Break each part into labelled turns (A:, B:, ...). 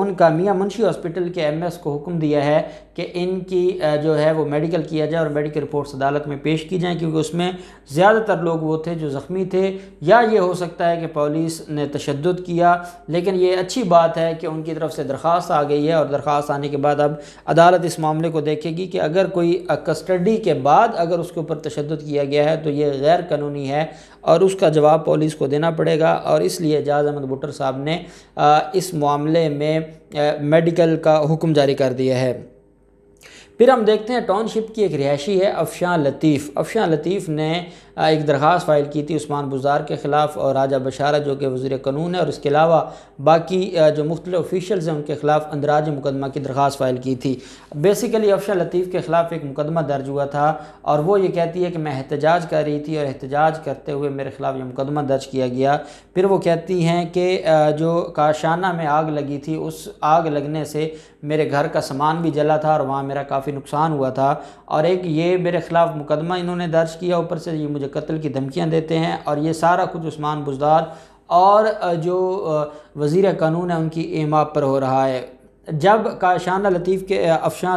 A: ان کا میاں منشی ہاسپٹل کے MS کو حکم دیا ہے کہ ان کی جو ہے وہ میڈیکل کیا جائے اور میڈیکل رپورٹس عدالت میں پیش کی جائیں، کیونکہ اس میں زیادہ تر لوگ وہ تھے جو زخمی تھے، یا یہ ہو سکتا ہے کہ پولیس نے تشدد کیا۔ لیکن یہ اچھی بات ہے کہ ان کی طرف سے درخواست آ گئی ہے، اور درخواست آنے کے بعد اب عدالت اس معاملے کو دیکھے گی کہ اگر کوئی کسٹڈی کے بعد اگر اس کے اوپر تشدد کیا گیا ہے تو یہ غیر قانونی ہے، اور اس کا جواب پولیس کو دینا پڑے گا، اور اس لیے اعجاز احمد بھٹر صاحب نے اس معاملے میں میڈیکل کا حکم جاری کر دیا ہے۔ پھر ہم دیکھتے ہیں ٹاؤن شپ کی ایک رہائشی ہے افشاں لطیف۔ افشاں لطیف نے ایک درخواست فائل کی تھی عثمان بزدار کے خلاف اور راجہ بشارہ جو کہ وزیر قانون ہے، اور اس کے علاوہ باقی جو مختلف آفیشلز ہیں ان کے خلاف اندراج مقدمہ کی درخواست فائل کی تھی۔ بیسیکلی افشاں لطیف کے خلاف ایک مقدمہ درج ہوا تھا، اور وہ یہ کہتی ہے کہ میں احتجاج کر رہی تھی اور احتجاج کرتے ہوئے میرے خلاف یہ مقدمہ درج کیا گیا۔ پھر وہ کہتی ہیں کہ جو کاشانہ میں آگ لگی تھی، اس آگ لگنے سے میرے گھر کا سامان بھی جلا تھا اور وہاں میرا کافی نقصان ہوا تھا، اور ایک یہ میرے خلاف مقدمہ انہوں نے درج کیا، اوپر سے یہ مجھے قتل کی دھمکیاں دیتے ہیں، اور یہ سارا کچھ عثمان بزدار اور جو وزیر قانون ہے ان کی ایماب پر ہو رہا ہے۔ جب افشاں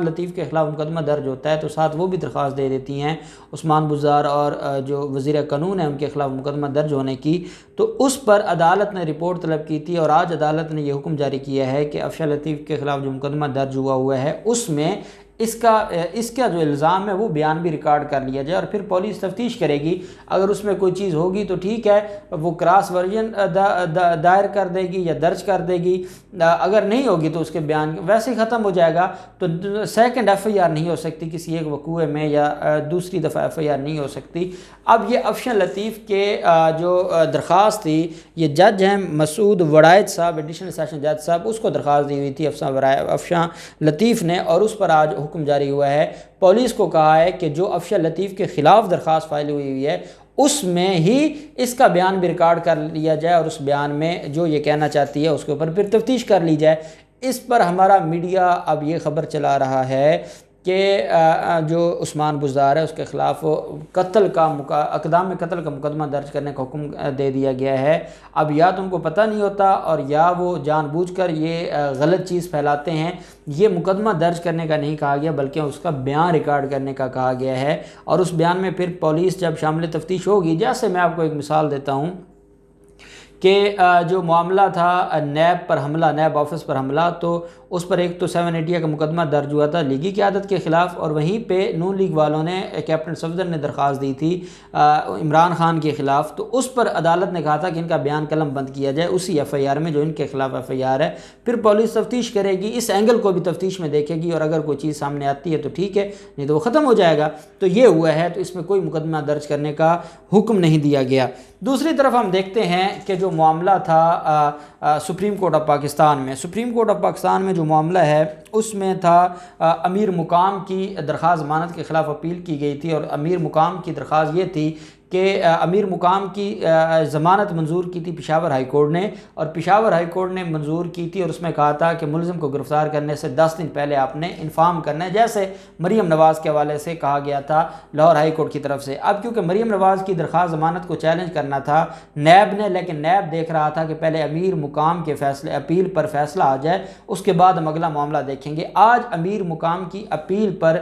A: لطیف کے خلاف مقدمہ درج ہوتا ہے تو ساتھ وہ بھی درخواست دے دیتی ہیں عثمان بزدار اور جو وزیر قانون ہے ان کے خلاف مقدمہ درج ہونے کی، تو اس پر عدالت نے رپورٹ طلب کی تھی، اور آج عدالت نے یہ حکم جاری کیا ہے کہ افشاں لطیف کے خلاف جو مقدمہ درج ہوا ہے اس میں اس کا جو الزام ہے وہ بیان بھی ریکارڈ کر لیا جائے، اور پھر پولیس تفتیش کرے گی۔ اگر اس میں کوئی چیز ہوگی تو ٹھیک ہے، وہ کراس ورژن دائر کر دے گی یا درج کر دے گی، اگر نہیں ہوگی تو اس کے بیان ویسے ہی ختم ہو جائے گا، تو سیکنڈ FIR نہیں ہو سکتی کسی ایک وقوعے میں، یا دوسری دفعہ FIR نہیں ہو سکتی۔ اب یہ افشاں لطیف کے جو درخواست تھی، یہ جج ہیں مسعود وڑائد صاحب، ایڈیشنل سیشن جج صاحب، اس کو درخواست دی ہوئی تھی افشاں لطیف نے، اور اس پر آج حکم جاری ہوا ہے۔ پولیس کو کہا ہے کہ جو افشاں لطیف کے خلاف درخواست فائل ہوئی ہے اس میں ہی اس کا بیان بھی ریکارڈ کر لیا جائے، اور اس بیان میں جو یہ کہنا چاہتی ہے اس کے اوپر پھر تفتیش کر لی جائے۔ اس پر ہمارا میڈیا اب یہ خبر چلا رہا ہے کہ جو عثمان بزدار ہے اس کے خلاف اقدام قتل کا مقدمہ درج کرنے کا حکم دے دیا گیا ہے۔ اب یا تو ان کو پتہ نہیں ہوتا، اور یا وہ جان بوجھ کر یہ غلط چیز پھیلاتے ہیں۔ یہ مقدمہ درج کرنے کا نہیں کہا گیا بلکہ اس کا بیان ریکارڈ کرنے کا کہا گیا ہے، اور اس بیان میں پھر پولیس جب شامل تفتیش ہوگی، جیسے میں آپ کو ایک مثال دیتا ہوں کہ جو معاملہ تھا نیب پر حملہ، نیب آفس پر حملہ، تو اس پر ایک تو 780 کا مقدمہ درج ہوا تھا لیگی قیادت کے خلاف، اور وہیں پہ نون لیگ والوں نے کیپٹن صفدر نے درخواست دی تھی عمران خان کے خلاف، تو اس پر عدالت نے کہا تھا کہ ان کا بیان قلم بند کیا جائے اسی FIR میں جو ان کے خلاف FIR ہے۔ پھر پولیس تفتیش کرے گی، اس اینگل کو بھی تفتیش میں دیکھے گی، اور اگر کوئی چیز سامنے آتی ہے تو ٹھیک ہے، نہیں تو وہ ختم ہو جائے گا۔ تو یہ ہوا ہے، تو اس میں کوئی مقدمہ درج کرنے کا حکم نہیں دیا گیا۔ دوسری طرف ہم دیکھتے ہیں کہ جو معاملہ تھا سپریم کورٹ آف پاکستان میں، سپریم کورٹ آف پاکستان میں جو معاملہ ہے اس میں تھا امیر مقام کی درخواست ضمانت کے خلاف اپیل کی گئی تھی، اور امیر مقام کی درخواست یہ تھی کہ امیر مقام کی ضمانت منظور کی تھی پشاور ہائی کورٹ نے، اور پشاور ہائی کورٹ نے منظور کی تھی، اور اس میں کہا تھا کہ ملزم کو گرفتار کرنے سے 10 دن پہلے آپ نے انفارم کرنا ہے، جیسے مریم نواز کے حوالے سے کہا گیا تھا لاہور ہائی کورٹ کی طرف سے۔ اب کیونکہ مریم نواز کی درخواست ضمانت کو چیلنج کرنا تھا نیب نے، لیکن نیب دیکھ رہا تھا کہ پہلے امیر مقام کے فیصلے اپیل پر فیصلہ آ جائے، اس کے بعد ہم اگلا معاملہ دیکھیں گے۔ آج امیر مقام کی appeal per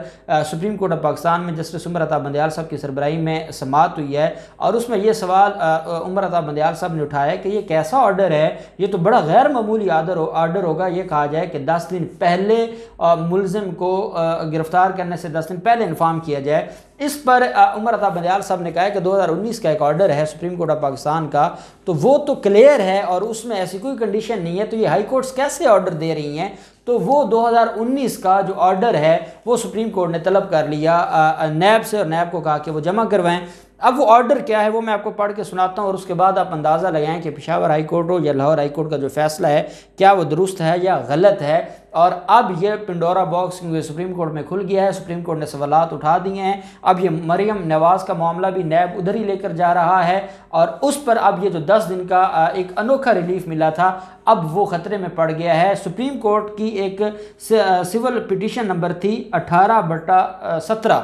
A: supreme court of Pakistan میں جسٹس عمر عطا بندیال صاحب کی سربراہی میں سماعت ہوئی ہے، اور اس میں یہ سوال عمر عطا بندیال صاحب نے اٹھایا کہ یہ کیسا آرڈر ہے، یہ تو بڑا غیر معمولی آرڈر ہوگا، یہ کہا جائے کہ 10 دن پہلے ملزم کو گرفتار کرنے سے 10 دن پہلے انفارم کیا جائے۔ اس پر عمر عطا بندیال صاحب نے کہا کہ 2019 کا ایک آرڈر ہے سپریم کورٹ آف پاکستان کا، تو وہ تو کلیئر ہے اور اس میں ایسی کوئی کنڈیشن نہیں ہے، تو یہ ہائی کورٹس کیسے آرڈر دے رہی ہیں؟ تو وہ 2019 کا جو آرڈر ہے وہ سپریم کورٹ نے طلب کر لیا نیب سے، اور نیب کو کہا کہ وہ جمع کروائیں۔ اب وہ آرڈر کیا ہے وہ میں آپ کو پڑھ کے سناتا ہوں، اور اس کے بعد آپ اندازہ لگائیں کہ پشاور ہائی کورٹ ہو یا لاہور ہائی کورٹ کا جو فیصلہ ہے کیا وہ درست ہے یا غلط ہے۔ اور اب یہ پنڈورا باکس سپریم کورٹ میں کھل گیا ہے، سپریم کورٹ نے سوالات اٹھا دیے ہیں۔ اب یہ مریم نواز کا معاملہ بھی نیب ادھر ہی لے کر جا رہا ہے، اور اس پر اب یہ جو 10 دن کا ایک انوکھا ریلیف ملا تھا اب وہ خطرے میں پڑ گیا ہے۔ سپریم کورٹ کی ایک سول پٹیشن نمبر تھی 18/17،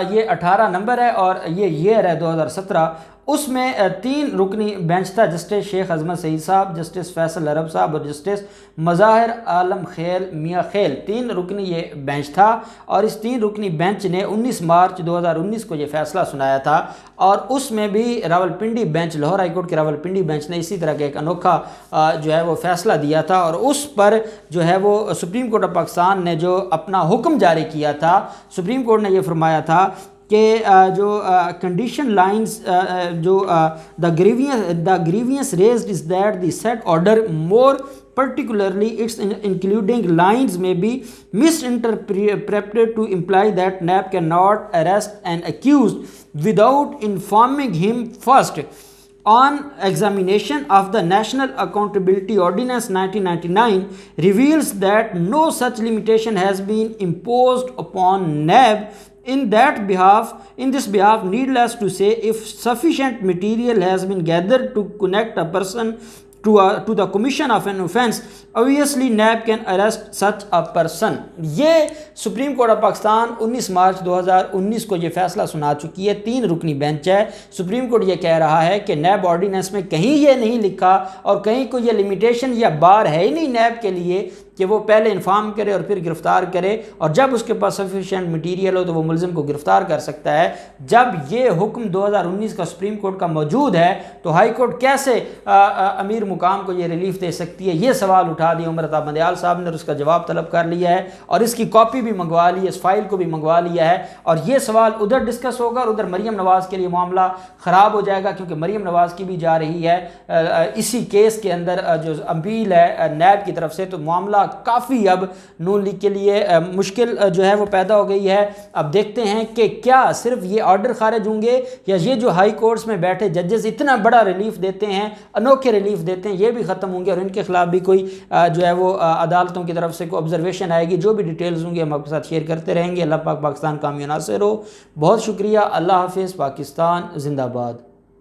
A: یہ 18 نمبر ہے اور یہ ایئر ہے 2017، اس میں 3 رکنی بینچ تھا، جسٹس شیخ عظمت سعید صاحب، جسٹس فیصل عرب صاحب اور جسٹس مظاہر عالم خیل میاں خیل، 3 رکنی یہ بینچ تھا، اور اس 3 رکنی بینچ نے 19 مارچ 2019 کو یہ فیصلہ سنایا تھا، اور اس میں بھی Rawalpindi bench, Lahore high court کے راولپنڈی بینچ نے اسی طرح کا ایک انوکھا جو ہے وہ فیصلہ دیا تھا، اور اس پر جو ہے وہ سپریم کورٹ آف پاکستان نے جو اپنا حکم جاری کیا تھا، سپریم کورٹ نے یہ فرمایا تھا کہ جو کنڈیشن لائنز جو the grievance raised is that the set order more particularly its including lines may be misinterpreted to imply that NAB cannot arrest an accused without informing him first. On examination of the National Accountability Ordinance 1999 reveals that no such limitation has been imposed upon NAB. In this behalf, needless to say, if sufficient material has been gathered to connect a person to the commission of an offense, obviously NAB can arrest such a person. یہ supreme court of Pakistan 19 March 2019 کو یہ فیصلہ سنا چکی ہے، 3 رکنی bench ہے۔ Supreme court یہ کہہ رہا ہے کہ نیب آرڈیننس میں کہیں یہ نہیں لکھا اور کہیں کوئی یہ لمیٹیشن یا بار ہے ہی نہیں نیب کے لیے کہ وہ پہلے انفارم کرے اور پھر گرفتار کرے، اور جب اس کے پاس سفیشینٹ مٹیریل ہو تو وہ ملزم کو گرفتار کر سکتا ہے۔ جب یہ حکم 2019 کا سپریم کورٹ کا موجود ہے تو ہائی کورٹ کیسے امیر مقام کو یہ ریلیف دے سکتی ہے؟ یہ سوال اٹھا دیا عمر عطا بندیال صاحب نے، اور اس کا جواب طلب کر لیا ہے، اور اس کی کاپی بھی منگوا لی ہے، اس فائل کو بھی منگوا لیا ہے، اور یہ سوال ادھر ڈسکس ہوگا اور ادھر مریم نواز کے لیے معاملہ خراب ہو جائے گا، کیونکہ مریم نواز کی بھی جا رہی ہے اسی کیس کے اندر جو اپیل ہے نیب کی طرف سے، تو معاملہ کافی اب نون لیگ کے لیے مشکل جو ہے وہ پیدا ہو گئی ہے۔ اب دیکھتے ہیں کہ کیا صرف یہ آرڈر خارج ہوں گے، یا یہ جو ہائی کورٹس میں بیٹھے ججز اتنا بڑا ریلیف دیتے ہیں، انوکھے ریلیف دیتے ہیں، یہ بھی ختم ہوں گے اور ان کے خلاف بھی کوئی جو ہے وہ عدالتوں کی طرف سے کوئی آبزرویشن آئے گی۔ جو بھی ڈیٹیلز ہوں گے ہم آپ کے ساتھ شیئر کرتے رہیں گے۔ اللہ پاک پاکستان کامیاب ناصر ہو۔ بہت شکریہ۔ اللہ حافظ۔ پاکستان زندہ باد۔